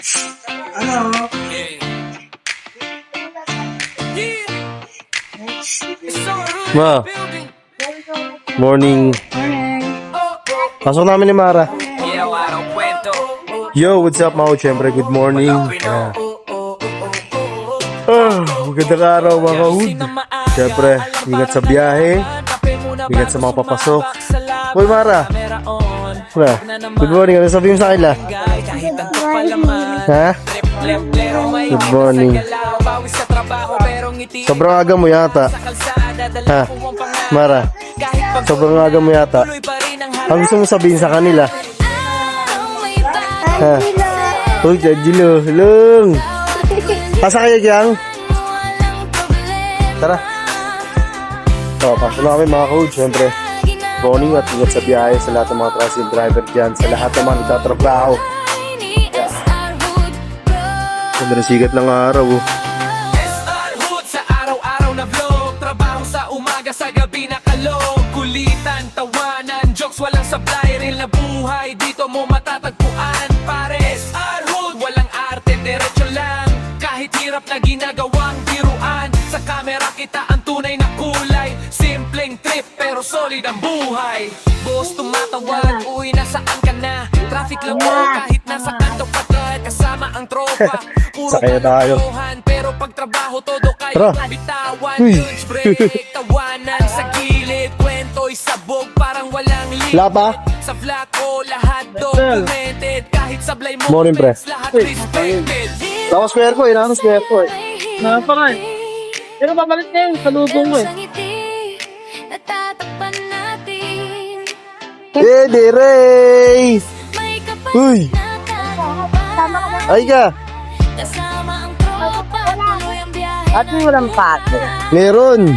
Ano? Ma, morning. Pasok namin ni Mara. Yo, what's up mga siyempre, good morning. Magandang araw mga kahud. Siyempre, ingat sa biyahe, ingat sa mga papasok. Hoy Mara, good morning, ano sabihin mo sa kanila? Ha? Good morning. Sobrang aga mo yata. Ha? Mara, sobrang aga mo yata. Ang gusto mo sabihin sa kanila? Ha? Uy, Jadjilo, hulong. Asa kayo dyan? Tara. So, pasok na kami mga kahud. Siyempre, morning at ingat sa biyahe sa lahat ng mga tricycle driver dyan, sa lahat ng mga nagtatrabaho. Sobrang sigat ng araw. SR Hood sa araw-araw na vlog, trabaho sa umaga, sa gabi na kalog, kulitan, tawanan, jokes, walang sablay, real na buhay, dito mo matatagpuan. Pare, SR Hood, walang arte, diretso lang, kahit hirap na ginagawang biruan, sa camera kita ang tunay na kulay, simpleng trip pero solid ang buhay. Boss tumatawag, uy nasaan ka na, traffic lang mo kahit nasa kanto ka, kasama ang tropa. Puro kalokohan, pero pag trabaho todo kayo bitawan. Lunch break, tawanan sa gilid, kwento'y sabog parang walang limit. Sa vlog ko lahat documented, kahit sablay mo Morning, pre. lahat respected. Tapos square ko, inano square ko eh. Napaka. Pero babalik na yun, salubong mo eh. Ray! Uy! Ay ka! At walang pato. Meron!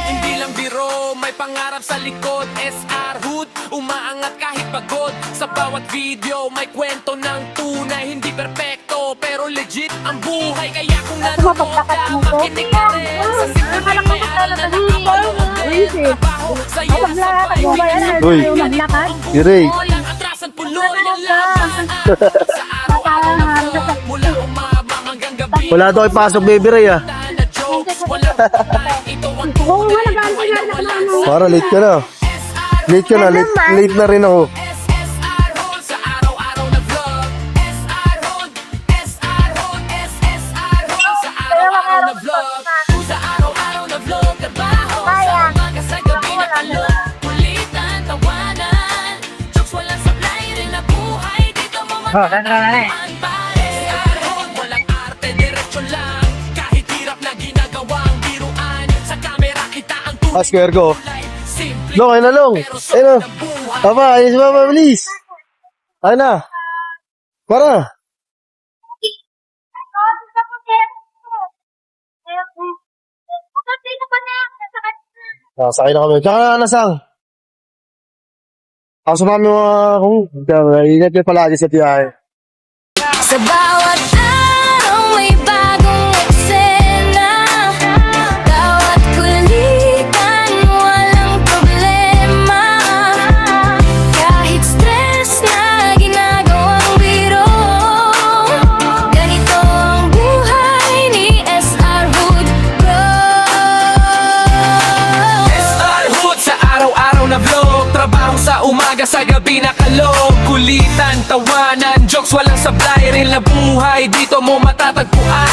Hindi lang biro, may pangarap sa likod. SR Hood, umaangat kahit pagod. Sa bawat video, may kwento ng tunay. Hindi perpekto, pero legit ang buhay. Kaya kung nanonood ka, makinig ka rin. Sa simpleng may aral na nakapaloob mo. Trabaho, sa'yo ang sabay. Uy! Ray! Walang atrasan, pulo, yan lang. Sa araw-araw na vlog, mula umaga hanggang gabi. Wala daw ipasok, baby Ray ah. Oo, nag-aantay na ako. Para late ka na. Late ka na, late na rin ako. SR Hood sa araw-araw na vlog. SR Hood, SR Hood, SR Hood sa araw-araw na vlog. Sa araw-araw na vlog, trabaho sa umaga, sa gabi na kalog, kulitan, tawanan, jokes, walang sablay, rin na buhay, dito mo matatagpuan. Pare, SR Hood, walang arte, diretso lang, kahit hirap na ginagawang biruan, sa camera kita ang tunay Square ko. simple. Long, ayun na long. Ayun na. Papa, ayun si Papa, bilis. Ayun na. Para. Sakay na kami. Tsaka na nasang. Ako sa mami mga kung ingat kayo palagi sa tiyahe. Sa bawat araw may bagong eksena, bawat kulitan walang problema, kahit stress na ginagawang biro, ganito ang buhay ni SR Hood Bro. SR Hood sa araw-araw na vlog, trabaho sa umaga, sa gabi na kalog, kulitan, tawanan, jokes, walang sablay, real na buhay, dito mo matatagpuan.